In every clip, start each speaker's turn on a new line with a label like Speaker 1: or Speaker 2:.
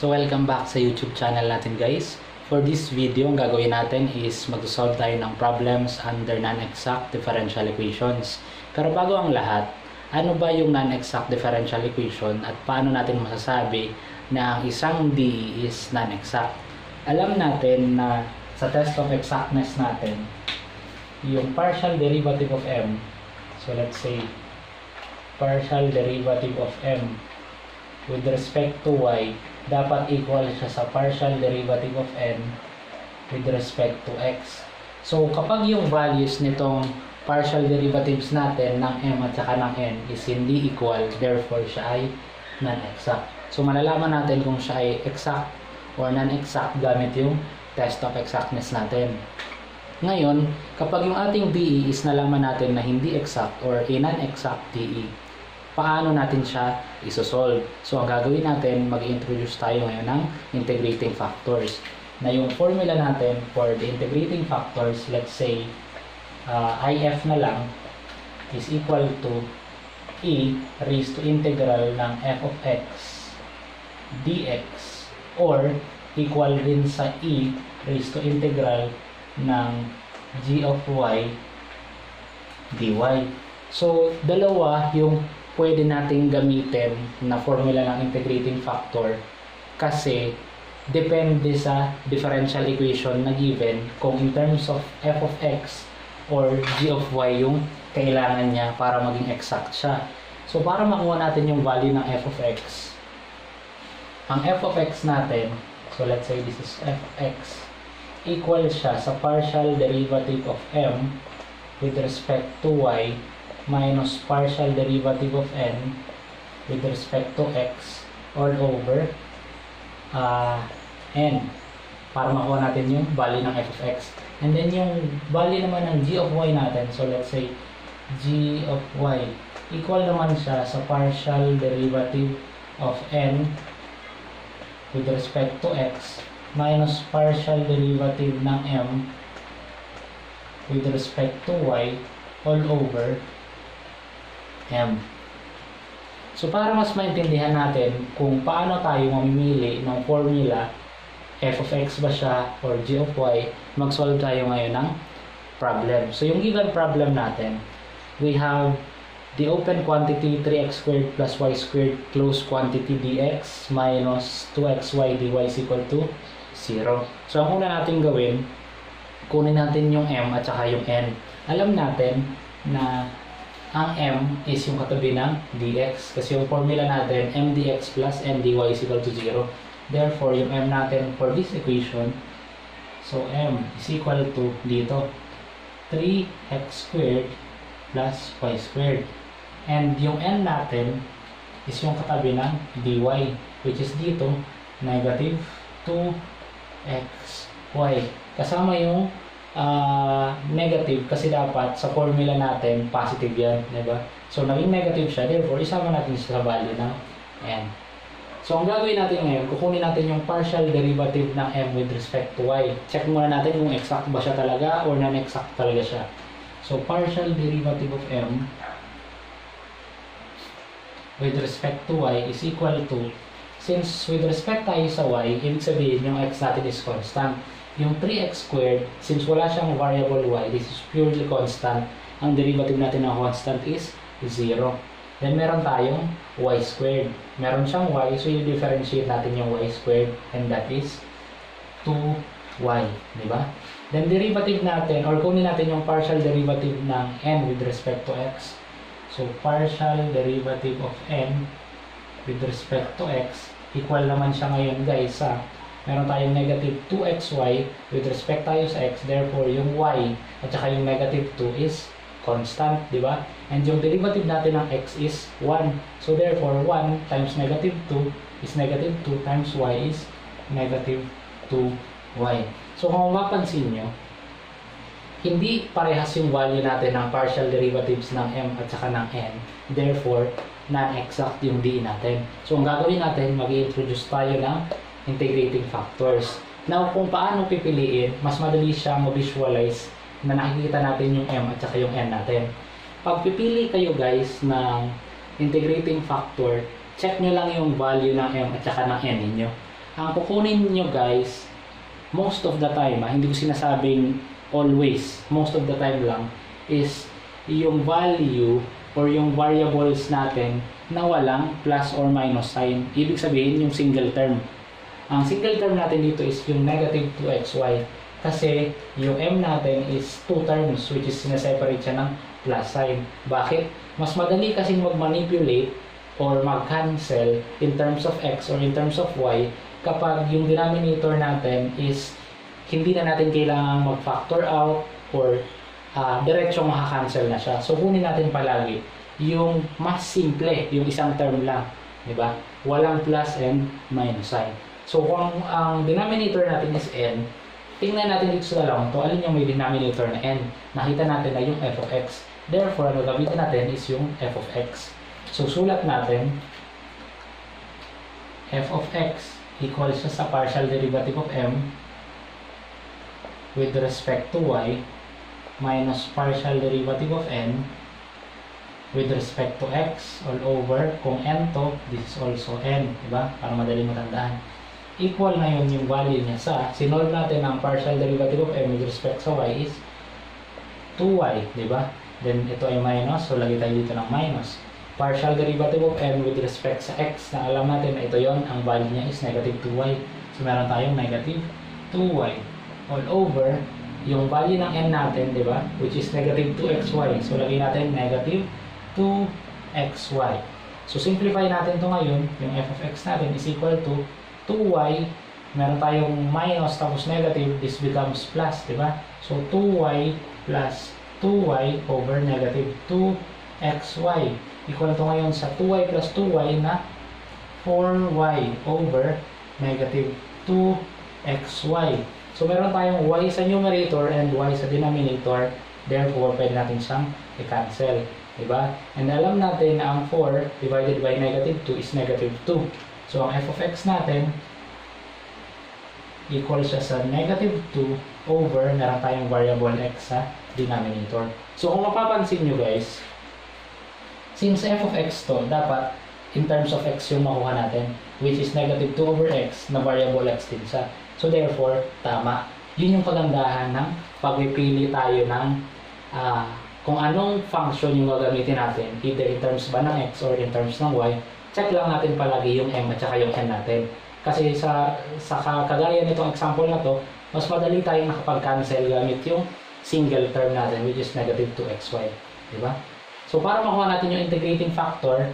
Speaker 1: So welcome back sa YouTube channel natin guys. For this video, ang gagawin natin is mag-solve tayo ng problems under non-exact differential equations. Pero bago ang lahat, ano ba yung non-exact differential equation at paano natin masasabi na ang isang DE is non-exact? Alam natin na sa test of exactness natin, yung partial derivative of m, so let's say partial derivative of m with respect to y, dapat equal siya sa partial derivative of n with respect to x. So, kapag yung values nitong partial derivatives natin ng m at saka ng n is hindi equal, therefore siya ay non-exact. So, malalaman natin kung siya ay exact or non-exact gamit yung test of exactness natin. Ngayon, kapag yung ating DE is nalaman natin na hindi exact or a non-exact DE, paano natin siya isosolve? So, ang gagawin natin, mag-introduce tayo ngayon ng integrating factors. Na yung formula natin for the integrating factors, let's say, IF na lang, is equal to E raised to integral ng f of x dx or equal din sa E raised to integral ng g of y dy. So, dalawa yung pwede nating gamitin na formula ng integrating factor kasi depende sa differential equation na given kung in terms of f of x or g of y yung kailangan niya para maging exact siya. So, para makuha natin yung value ng f of x, ang f of x natin, so let's say this is f of x, equal siya sa partial derivative of m with respect to y minus partial derivative of n with respect to x all over n para makuha natin yung value ng f of x. And then yung value naman ng g of y natin, so let's say g of y equal naman siya sa partial derivative of n with respect to x minus partial derivative ng m with respect to y all over m. So, para mas maintindihan natin kung paano tayo mamimili ng formula, f of x ba siya or g of y, mag-solve tayo ngayon ng problem. So, yung given problem natin, we have the open quantity 3x squared plus y squared closed quantity dx minus 2xy dy is equal to 0. So, ang una natin gawin, kunin natin yung m at saka yung n. Alam natin na ang m is yung katabi ng dx kasi yung formula natin m dx plus n dy is equal to 0. Therefore, yung m natin for this equation, so m is equal to dito 3x squared plus y squared. And yung n natin is yung katabi ng dy, which is dito negative 2xy. Kasama yung negative kasi dapat sa formula natin positive yan, diba? So, naging negative siya, therefore, isama natin siya sa value ng n. So, ang gagawin natin ngayon, kukunin natin yung partial derivative ng m with respect to y. Check muna natin kung exact ba siya talaga or non-exact talaga siya. So, partial derivative of m with respect to y is equal to, since with respect tayo sa y, ibig sabihin yung x natin is constant. Yung 3x squared, since wala siyang variable y, this is purely constant. Ang derivative natin ng constant is 0. Then, meron tayong y squared. Meron siyang y, so i-differentiate natin yung y squared, and that is 2y. Diba? Then, derivative natin, or kunin natin yung partial derivative ng n with respect to x. So, partial derivative of n with respect to x, equal naman siya ngayon guys sa meron tayong negative 2xy with respect tayo sa x, therefore yung y at saka yung negative 2 is constant, di ba? And yung derivative natin ng x is 1. So therefore 1 times negative 2 is negative 2 times y is negative 2y. So kung mapansin nyo, hindi parehas yung value natin ng partial derivatives ng m at saka ng n. Therefore, non-exact yung d natin. So ang gagawin natin, mag-i-introduce tayo ng integrating factors. Now, kung paano pipiliin, mas madali siyang ma-visualize na nakikita natin yung m at saka yung n natin. Pag pipili kayo guys ng integrating factor, check nyo lang yung value ng m at saka ng n ninyo. ang kukunin nyo guys, most of the time, hindi ko sinasabing always, most of the time lang, is yung value or yung variables natin na walang plus or minus sign. Ibig sabihin yung single term. Ang single term natin dito is yung negative 2xy. Kasi yung m natin is 2 terms, which is sineseparate siya ng plus sign. Bakit? Mas madali kasing mag-manipulate or mag-cancel in terms of x or in terms of y kapag yung denominator natin is hindi na natin kailangang mag-factor out or diretsong maka-cancel na siya. So, kunin natin palagi yung mas simple, yung isang term lang. Diba? Walang plus and minus sign. So, kung ang denominator natin is n, tingnan natin dito sa dalawang to, alin yung may denominator na n. Nakita natin na yung f of x. Therefore, ano gamitin natin is yung f of x. So, sulat natin f of x equals sa partial derivative of m with respect to y minus partial derivative of n with respect to x all over, kung n to, this is also n, diba? Para madali matandaan. Equal ngayon yung value niya sa, sinolve natin ang partial derivative of m with respect sa y is 2y, diba? Then ito ay minus, so lagi tayo dito ng minus. Partial derivative of m with respect sa x, na alam natin na ito yon, ang value niya is negative 2y. So meron tayong negative 2y all over yung value ng n natin, di ba? Which is negative 2xy. So lagay natin negative 2xy. So simplify natin to ngayon, yung f of x natin is equal to 2y, meron tayong minus tapos negative, this becomes plus, di ba? So 2y plus 2y over negative 2xy. Equal to ngayon sa 2y plus 2y na 4y over negative 2xy. So, meron tayong y sa numerator and y sa denominator. Therefore, pwede natin siyang i-cancel. Diba? And alam natin na ang 4 divided by negative 2 is negative 2. So, ang f of x natin equal siya sa negative 2 over, meron tayong variable x sa denominator. So, kung mapapansin nyo guys, since f of x to, dapat in terms of x yung makuha natin, which is negative 2 over x na variable x din siya. So therefore, tama. Yun yung kagandahan ng pagpipili tayo ng kung anong function yung gagamitin natin, either in terms ba ng x or in terms ng y. Check lang natin palagi yung m at saka yung n natin. Kasi sa kagaya nitong example na to, mas madali tayong nakapag-cancel gamit yung single term natin, which is negative 2xy. Diba? So, para makuha natin yung integrating factor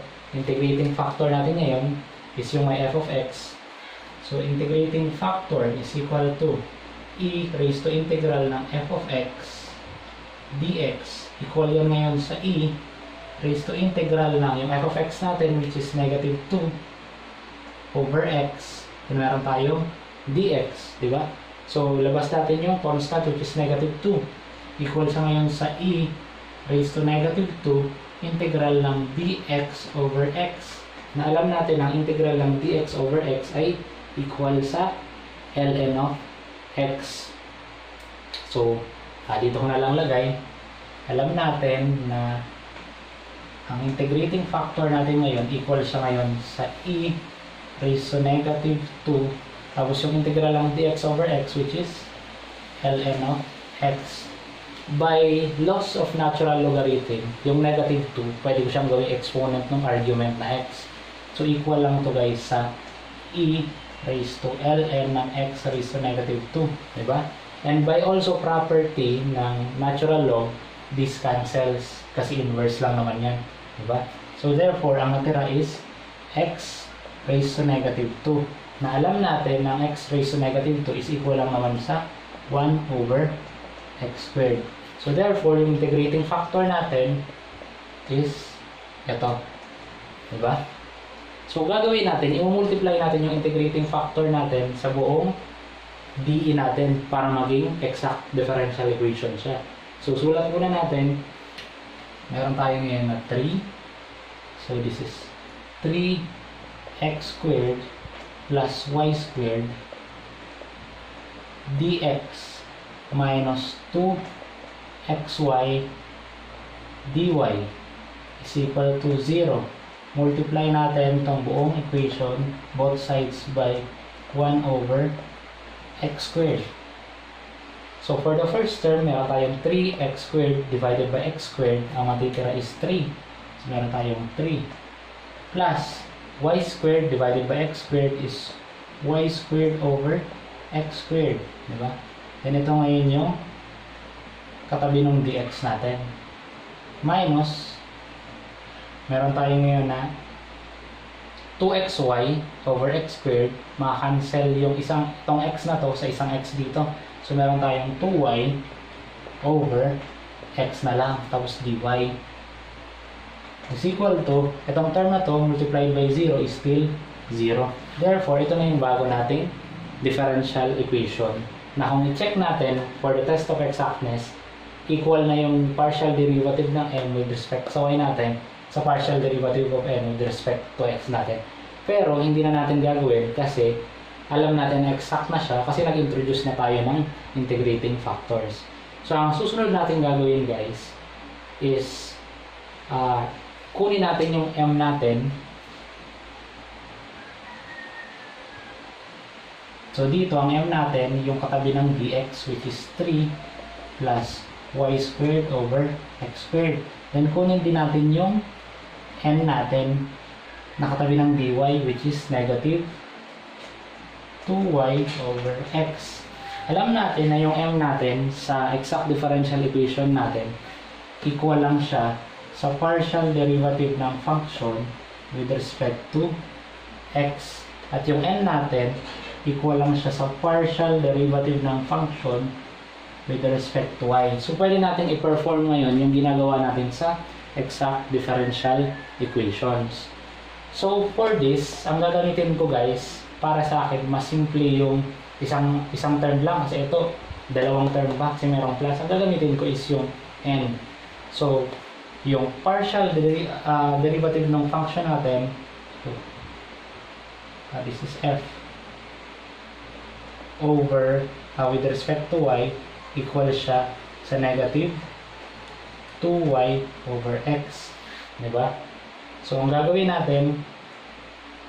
Speaker 1: natin ngayon is yung may f of x. So, integrating factor is equal to e raised to integral ng f of x dx. Equal yun ngayon sa e raised to integral ng yung f of x natin, which is negative 2 over x. Then, meron tayong dx. Diba? So, labas natin yung constant, which is negative 2. Equal siya ngayon sa e raised to negative 2 integral ng dx over x, na alam natin ang integral ng dx over x ay equal sa ln of x. So, dito ko na lang lagay. Alam natin na ang integrating factor natin ngayon equal siya ngayon sa e raised to negative 2, tapos yung integral ng dx over x, which is ln of x. By laws of natural logarithm, yung negative 2, pwede ko siyang gawing exponent ng argument na x. So, equal lang to guys sa e raised to ln ng x raised to negative 2. Diba? And by also property ng natural law, this cancels kasi inverse lang naman yan. Diba? So, therefore, ang natira is x raised to negative 2. Na alam natin ng x raised to negative 2 is equal lang naman sa 1 over x squared. So therefore, yung integrating factor natin is ito. Diba? So gagawin natin, i-multiply natin yung integrating factor natin sa buong DE natin para maging exact differential equation siya. So sulat muna natin, meron tayo ngayon na 3. So this is 3x squared plus y squared dx minus 2xy dy is equal to 0. Multiply natin itong buong equation, both sides by 1 over x squared. So for the first term, meron tayong 3x squared divided by x squared. Ang matitira is 3. So meron tayong 3 plus y squared divided by x squared is y squared over x squared. Diba? Then ito ngayon yung katabi ng dx natin. Minus, meron tayo ngayon na 2xy over x squared. Maka-cancel yung itong x na to sa isang x dito. So meron tayong 2y over x na lang, tapos dy is equal to, itong term na to multiplied by 0 is still 0. Therefore, ito na yung bago nating differential equation na kung i-check natin for the test of exactness, equal na yung partial derivative ng m with respect sa y natin sa partial derivative of n with respect to x natin. Pero hindi na natin gagawin kasi alam natin exact na siya kasi nag-introduce na tayo ng integrating factors. So ang susunod natin gagawin guys is kunin natin yung m natin. So dito ang m natin yung katabi ng dx which is 3 plus y squared over x squared. Then kunin din natin yung n natin nakatabi ng dy which is negative 2y over x. Alam natin na yung m natin sa exact differential equation natin equal lang siya sa partial derivative ng function with respect to x. At yung n natin equal lang siya sa partial derivative ng function with respect to y. So pwede natin i-perform ngayon yung ginagawa natin sa exact differential equations. So for this, ang gagamitin ko guys, para sa akin, mas simple yung isang term lang. Kasi ito, dalawang term pa kasi merong plus. Ang gagamitin ko is yung n. So, yung partial derivative ng function natin, this is f over, with respect to y, equal siya sa negative 2y over x. Diba? So, ang gagawin natin,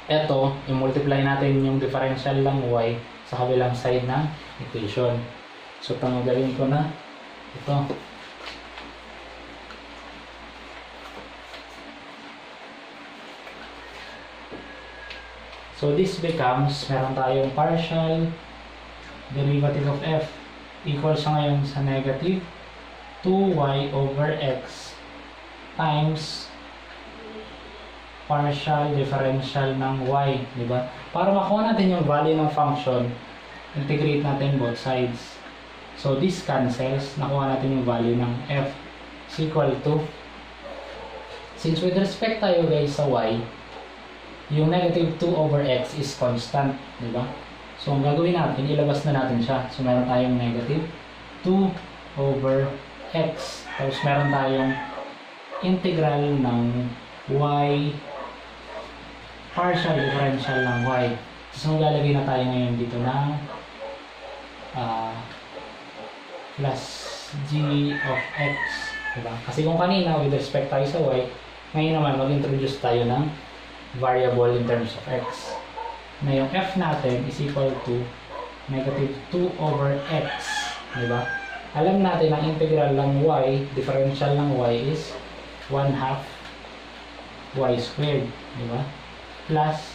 Speaker 1: eto, i-multiply natin yung differential ng y sa kabilang side ng equation. So, tanggalin ko na ito. So, this becomes, meron tayong partial derivative of f. Equal siya ngayon sa negative 2y over x times partial differential ng y, di ba? Para makuha natin yung value ng function, integrate natin both sides. So this cancels, nakuha natin yung value ng f is equal to, since with respect tayo guys sa y, yung negative 2 over x is constant, di ba? So ang gagawin natin, ilabas na natin siya. So meron tayong negative 2 over x, tapos meron tayong integral ng y, partial differential ng y. So maglalagay na tayo ngayon dito ng plus g of x, diba? Kasi kung kanina with respect tayo sa y, ngayon naman mag-introduce tayo ng variable in terms of x na yung f natin is equal to negative 2 over x, diba? Alam natin ang integral ng y, differential ng y is 1/2 y squared, diba? Plus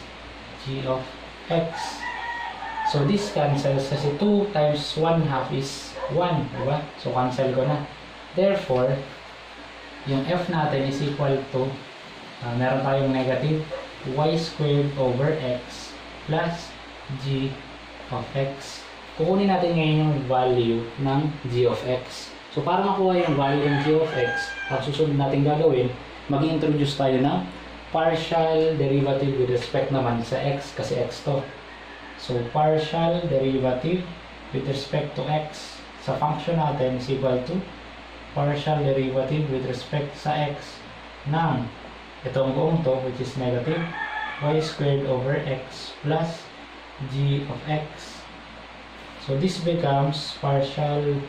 Speaker 1: g of x. So this cancels kasi 2 times 1/2 is 1, diba? So cancel ko na. Therefore, yung f natin is equal to, meron tayong negative y squared over x plus g of x. Kukunin natin ngayon yung value ng g of x. So para makuha yung value ng g of x, ang susunod natin gagawin, mag-introduce tayo ng partial derivative with respect naman sa x kasi x to. So partial derivative with respect to x sa function natin is equal to partial derivative with respect sa x ng itong buong to, which is negative y squared over x plus g of x. So this becomes partial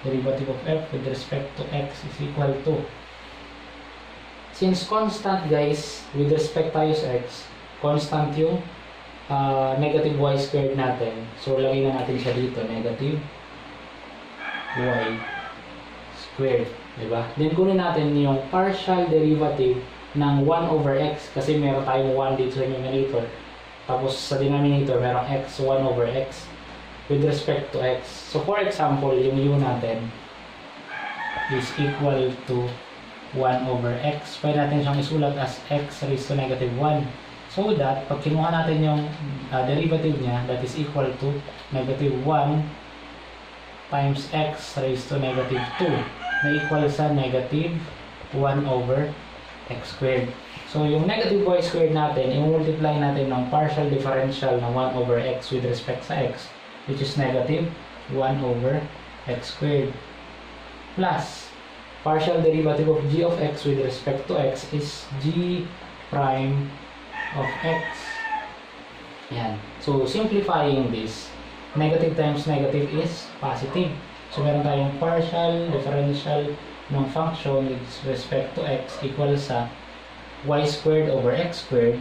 Speaker 1: derivative of f with respect to x is equal to, since constant guys, with respect tayo sa x, constant yung negative y squared natin. So, lagay na natin siya dito, negative y squared. Diba? Then, kunin natin yung partial derivative ng 1 over x kasi meron tayong 1 dito sa numerator. Tapos, sa denominator, merong x, 1 over x with respect to x. So, for example, yung u natin is equal to 1 over x. Pwede natin siyang isulat as x raised to negative 1. So that, pag kinuha natin yung derivative niya, that is equal to negative 1 times x raised to negative 2 na equal sa negative 1 over x squared. So yung negative y squared natin, i-multiply natin ng partial differential ng 1 over x with respect sa x, which is negative 1 over x squared, plus partial derivative of g of x with respect to x is g prime of x. Yan. So, simplifying this, negative times negative is positive. So, meron tayong partial differential ng function with respect to x equal sa y squared over x squared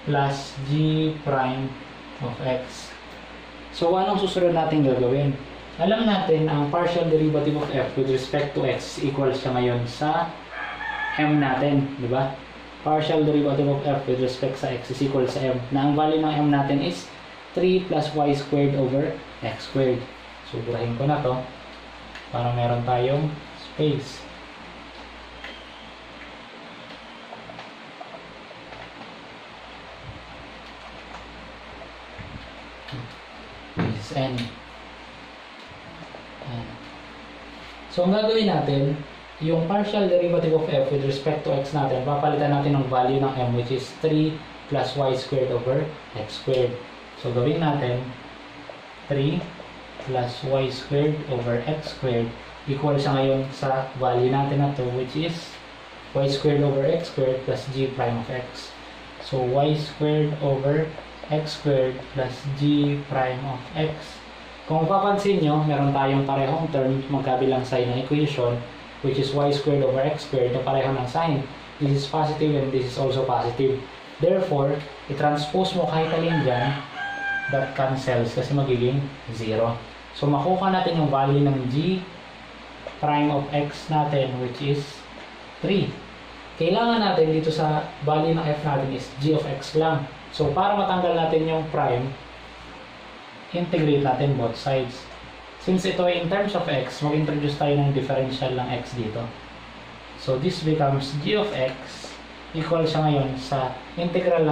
Speaker 1: plus g prime of x. So, anong susunod natin gagawin? Alam natin, ang partial derivative of f with respect to x equal siya ngayon sa m natin, di ba? Partial derivative of f with respect sa x is equal sa m. Na ang value ng m natin is 3 plus y squared over x squared. So, burahin ko na to para meron tayong space. This is n. So, ang gagawin natin, yung partial derivative of f with respect to x natin, papalitan natin ng value ng m, which is 3 plus y squared over x squared. So, gawin natin 3 plus y squared over x squared equal siya ngayon sa value natin na to, which is y squared over x squared plus g prime of x. So, y squared over x squared plus g prime of x. Kung papansin nyo, meron tayong parehong term magkabilang sign ng equation, which is y squared over x squared na pareho ng sign. This is positive and this is also positive. Therefore, i-transpose mo kahit alin dyan, that cancels kasi magiging 0. So, makuha natin yung value ng g prime of x natin, which is 3. Kailangan natin dito sa value ng f natin is g of x lang. So, para matanggal natin yung prime, integrate natin both sides. Since ito ay in terms of x, mag-introduce tayo ng differential ng x dito. So, this becomes g of x equal siya ngayon sa integral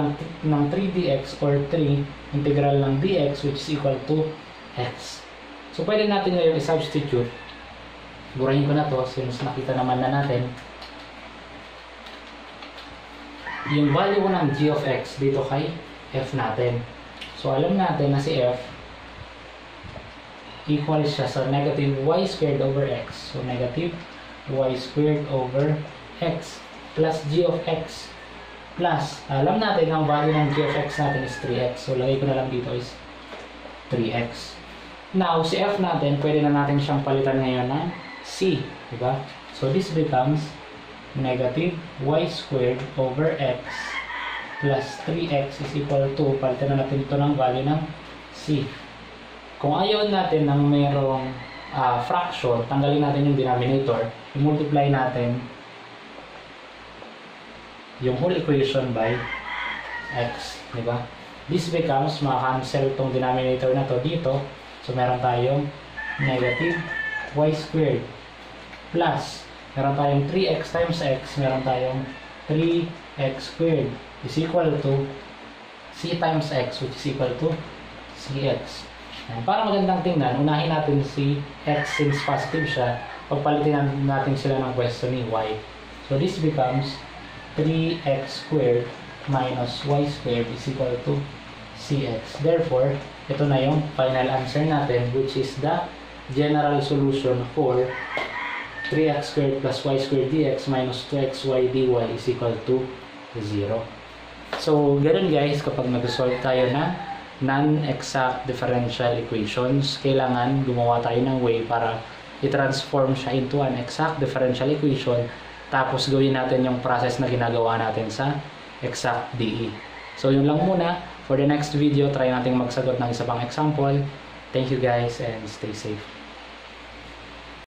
Speaker 1: ng 3 dx or 3 integral ng dx, which is equal to x. So, pwede natin ngayon i-substitute. Burahin ko na to since nakita naman na natin yung value ko ng g of x dito kay f natin. So, alam natin na si f equal siya sa negative y squared over x. So, negative y squared over x plus g of x plus, alam natin ang value ng g of x natin is 3x. So, lagay ko na lang dito is 3x. Now, si f natin, pwede na natin siyang palitan ngayon ng c. Diba? So, this becomes negative y squared over x plus 3x is equal to, palitan na natin ito ng value ng c. Kung ayaw natin ng mayroong fraction, tanggalin natin yung denominator, i-multiply natin yung whole equation by x, di ba? This becomes, maka-cancel itong denominator na to dito. So, meron tayong negative y squared plus, meron tayong 3x times x, meron tayong 3x squared is equal to c times x, which is equal to cx. Para magandang tingnan, unahin natin si x since positive siya, pagpalitin natin sila ng pwesto ni y. So, this becomes 3x squared minus y squared is equal to cx. Therefore, ito na yung final answer natin, which is the general solution for 3x squared plus y squared dx minus 2xy dy is equal to 0. So, ganun guys, kapag nag-solve tayo na non-exact differential equations, kailangan gumawa tayo ng way para i-transform siya into an exact differential equation, tapos gawin natin yung process na ginagawa natin sa exact DE. So yun lang muna. For the next video, try natin magsagot ng isa pang example. Thank you guys and stay safe.